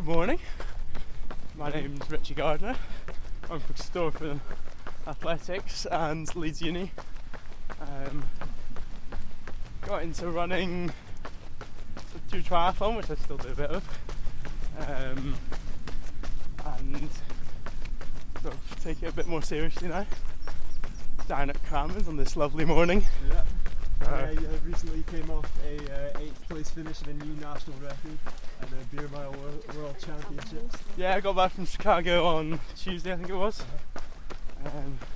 Good morning, my name's Ritchie Gardiner. I'm from Storford Athletics and Leeds Uni. Got into running to triathlon, which I still do a bit of, and sort of take it a bit more seriously now. Down at Crammers on this lovely morning. Yeah. You recently came off a 8th place finish in a new national record at the Beer Mile World Championships. Yeah, I got back from Chicago on Tuesday, I think it was.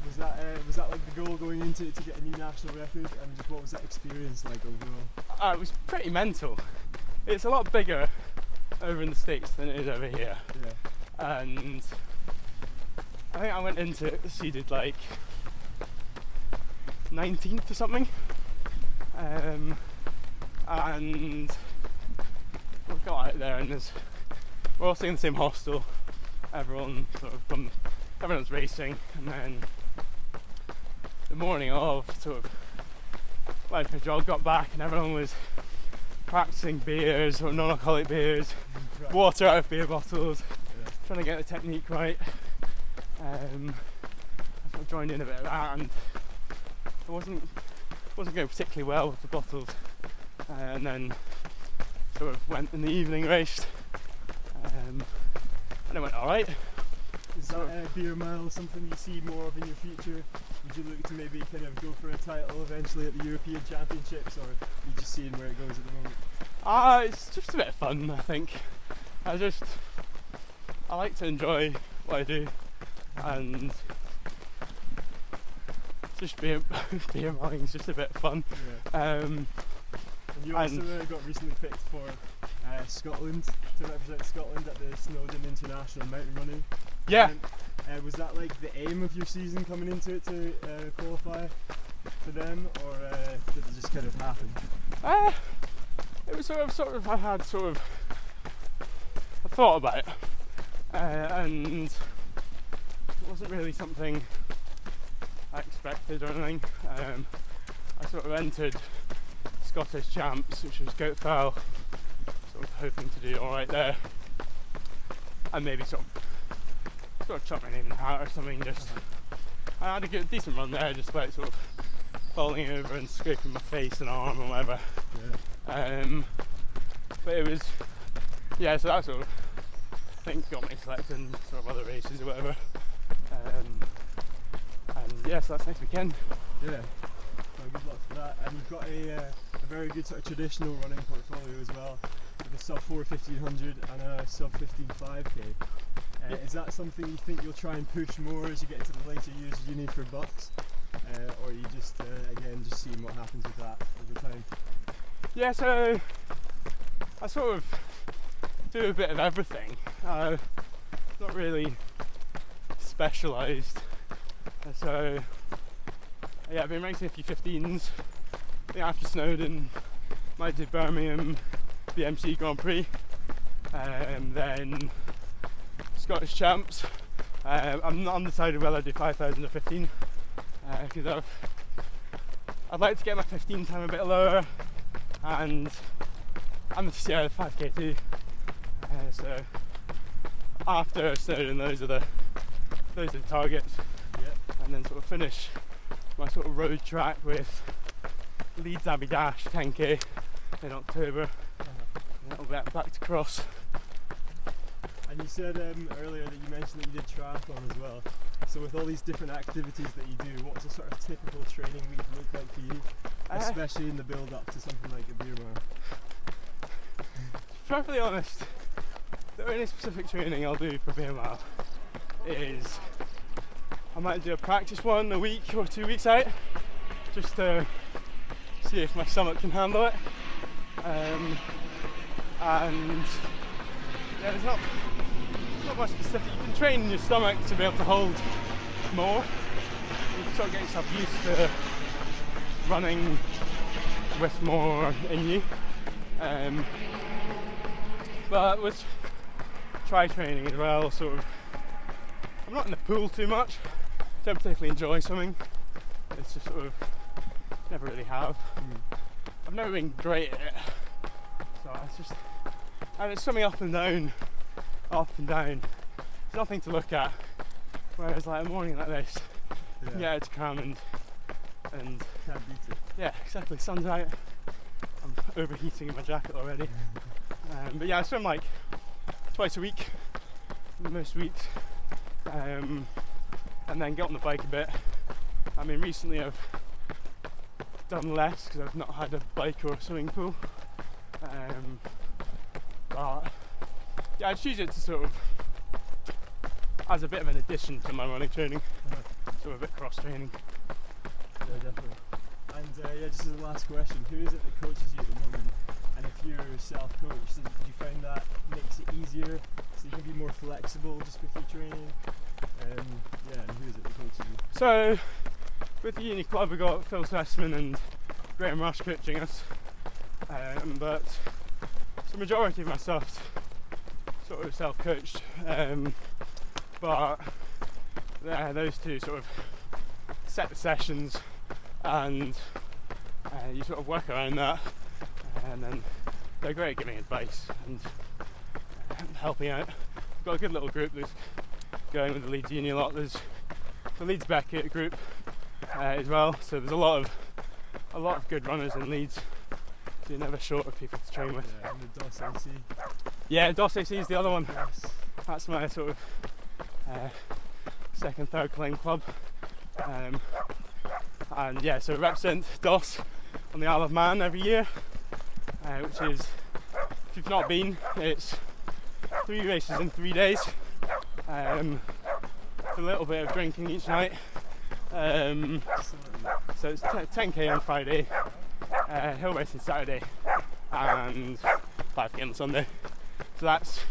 Was that like the goal going into it, to get a new national record, and just what was that experience like overall? It was pretty mental. It's a lot bigger over in the States than it is over here. Yeah. And I think I went into it seeded like 19th or something. And we got out there, and we're all staying in the same hostel. Everyone's racing, and then the morning of like the jog got back, and everyone was practicing beers or non-alcoholic beers, Right. water out of beer bottles, Yeah. trying to get the technique right. I sort of joined in a bit of that, and it wasn't going particularly well with the bottles, and then sort of went in the evening, raced, and it went alright. Is that Beer Mile something you see more of in your future? Would you look to maybe kind of go for a title eventually at the European Championships, or are you just seeing where it goes at the moment? It's just a bit of fun, I think. I like to enjoy what I do, and just beer miling is just a bit of fun. Yeah. And you also got recently picked for Scotland, to represent Scotland at the Snowdon International Mountain Running. Yeah. Was that like the aim of your season coming into it, to qualify for them, or did it just kind of happen? It was I thought about it, and it wasn't really something I expected or anything. I sort of entered Scottish Champs, which was Goat Fowl, sort of hoping to do alright there, and maybe sort of chuck my name in the hat or something. I had a decent run there, just like sort of falling over and scraping my face and arm or whatever. Yeah. But it was, yeah, so that sort of thing got me selected in sort of other races or whatever. And yeah, so that's next weekend. Yeah. Well, good luck for that. And you've got a very good sort of traditional running portfolio as well, with a sub 4 1500 and a sub 15 5k. Is that something you think you'll try and push more as you get into the later years of uni for bucks? Or are you just seeing what happens with that over time? Yeah, so I sort of do a bit of everything. Not really specialised. So yeah, I've been racing a few 15s. I think after Snowdon, might do Birmingham BMC Grand Prix, then Scottish Champs. I'm not undecided whether I do 5,000 or 15, because I'd like to get my 15 time a bit lower, and I'm the 5k too. So after Snowdon, those are the targets. Yeah. And then sort of finish my sort of road track with Leeds Abbey Dash 10k in October. And that'll be back to cross. And you said earlier that you mentioned that you did triathlon as well. So with all these different activities that you do, what's a sort of typical training week look like for you? Especially in the build up to something like a Beer Mile. To be perfectly honest, the only specific training I'll do for Beer Mile is I might do a practice one a week or 2 weeks out, just to see if my stomach can handle it. And yeah, there's not much specific. You can train your stomach to be able to hold more. You can sort of get yourself used to running with more in you. But with tri training as well, sort of, I'm not in the pool too much. Don't particularly enjoy swimming. It's just sort of never really have. I've never been great at it, so it's just, and it's swimming up and down up and down. There's nothing to look at. Whereas like a morning like this, you get out to come and can't beat it. yeah, exactly. Sun's out. I'm overheating in my jacket already. But yeah, I swim like twice a week, most weeks, and then get on the bike a bit. I mean, recently I've done less because I've not had a bike or a swimming pool. But yeah, I choose it to sort of as a bit of an addition to my running training, so a bit cross training. Yeah, definitely. And yeah, just as a last question, who is it that coaches you at the moment? And if you're self-coached, did you find that makes it easier so you can be more flexible just with your training? Yeah, and who is it that coaches you? So with the uni club we got Phil Sussman and Graham Rush coaching us, but the majority of my stuff's sort of self-coached, but those two sort of set the sessions and you sort of work around that, and then they're great at giving advice and helping out. We've got a good little group that's going with the Leeds Uni a lot. There's the Leeds Beckett group as well, so there's a lot of good runners in Leeds, so you're never short of people to train with. Yeah, and the DOS AC. Yeah, DOS AC is the other one. Yes. That's my sort of second, third claim club. And yeah, so represent DOS on the Isle of Man every year, which is, if you've not been, it's 3 races in 3 days, with a little bit of drinking each night. So it's 10k on Friday, hill racing Saturday, and 5k on Sunday. So that's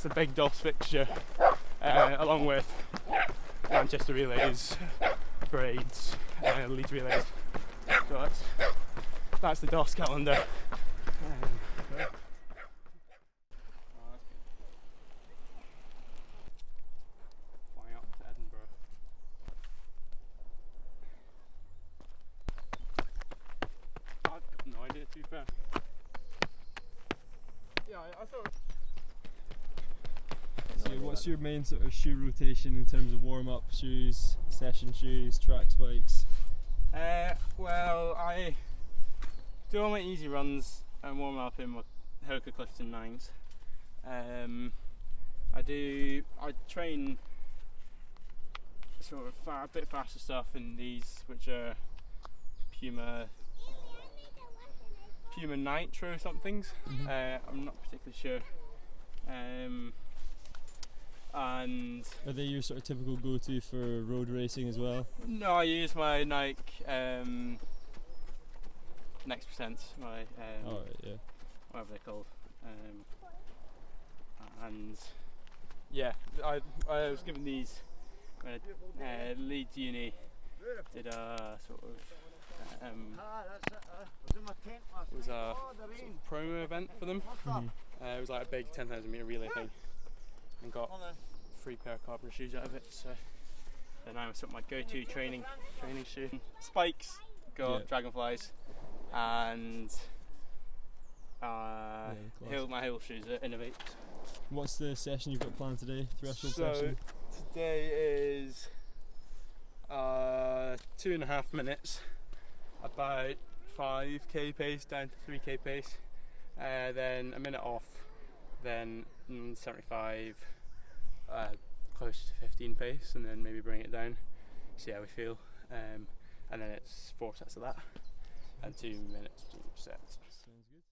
the big DOS fixture, along with Manchester relays, parades, Leeds relays. So that's the DOS calendar. Flying up to Edinburgh. I've got no idea, to be fair. Yeah, I thought. So what's your main sort of shoe rotation in terms of warm-up shoes, session shoes, track spikes? Well, I do all my easy runs and warm up in my Hoka Clifton 9s. I train sort of a bit faster stuff in these, which are Puma Nitro somethings. I'm not particularly sure. And are they your sort of typical go-to for road racing as well? no, I use my Nike Next Percent, my Oh, right, yeah. whatever they're called, and yeah, I was given these when Leeds Uni did a sort of it was a sort of promo event for them. It was like a big 10,000 metre relay thing, and got 3 pair of carbon shoes out of it. So then I was sort of my go-to training shoe. Spikes, got Dragonflies, and my hill shoes are Innovate. What's the session you've got planned today? Threshold So session? today is 2.5 minutes, about 5k pace down to 3k pace, then a minute off, then 75, close to 15 pace, and then maybe bring it down, see how we feel, and then it's 4 sets of that, and 2 minutes between each set. Sounds good.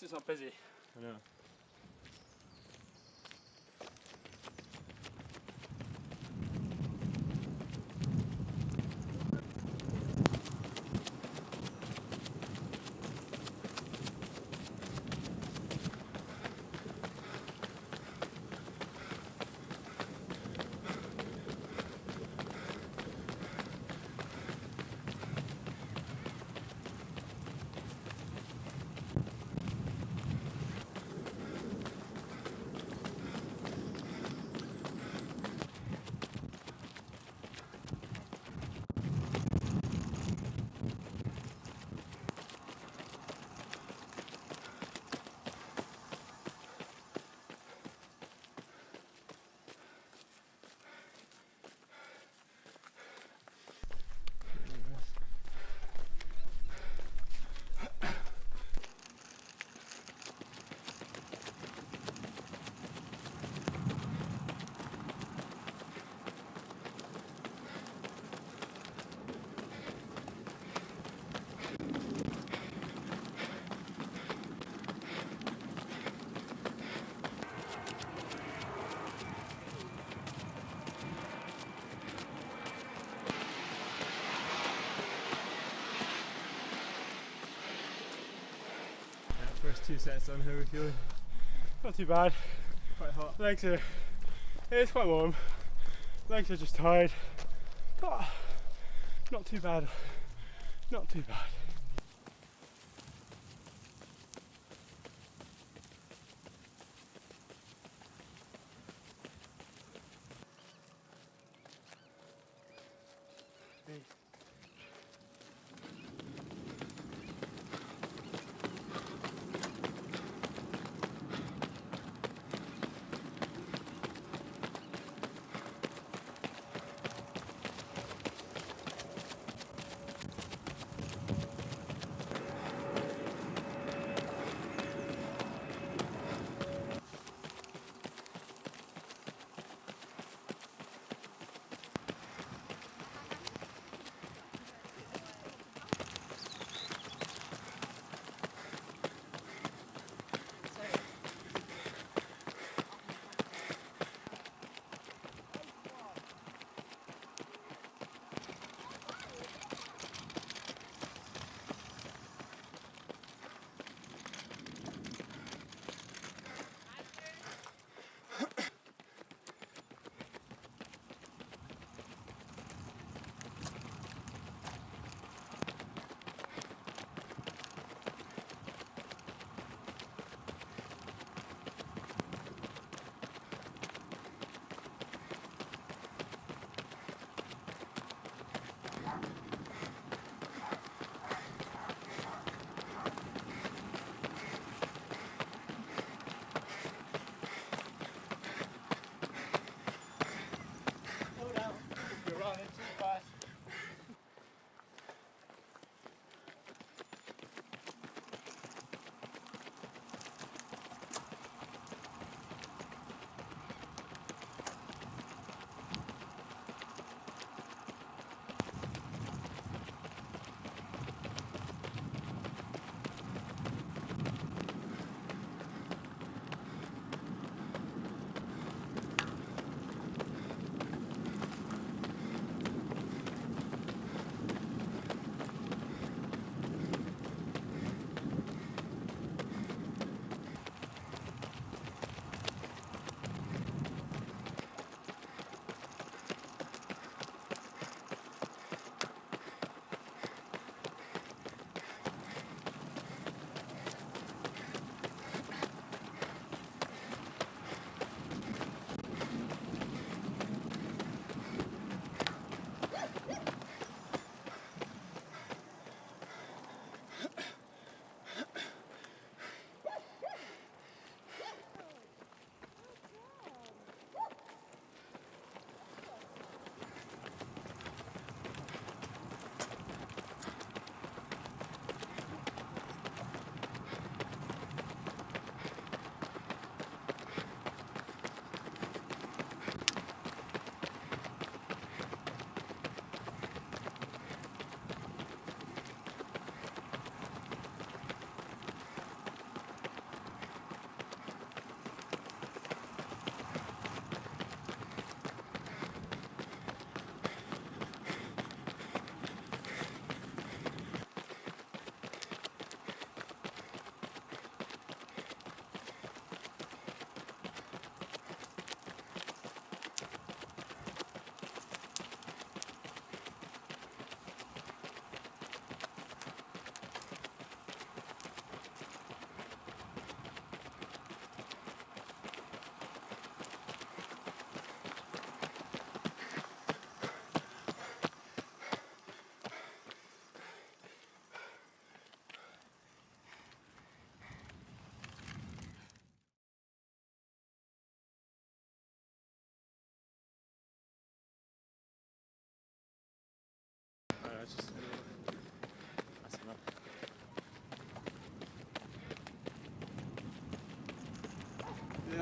least it's not busy. I know. First 2 sets on, how are we feeling? Not too bad. Quite hot. Legs are, it's quite warm. Legs are just tired. But not too bad. Not too bad.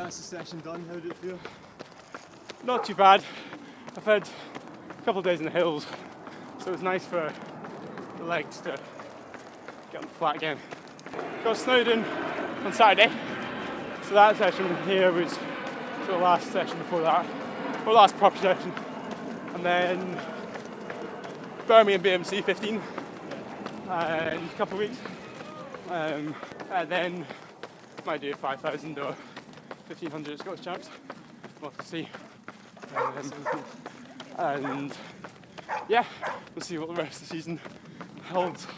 that's the session done. How did it feel? Not too bad. I've had a couple of days in the hills, so it was nice for the legs to get on the flat again. Got snowed in on Saturday, so that session here was the last session before that, or last proper session, and then Birmingham BMC 15 in a couple of weeks, and then might do 5,000 or 1,500 Scottish Champs. We'll have to see. And yeah, we'll see what the rest of the season holds.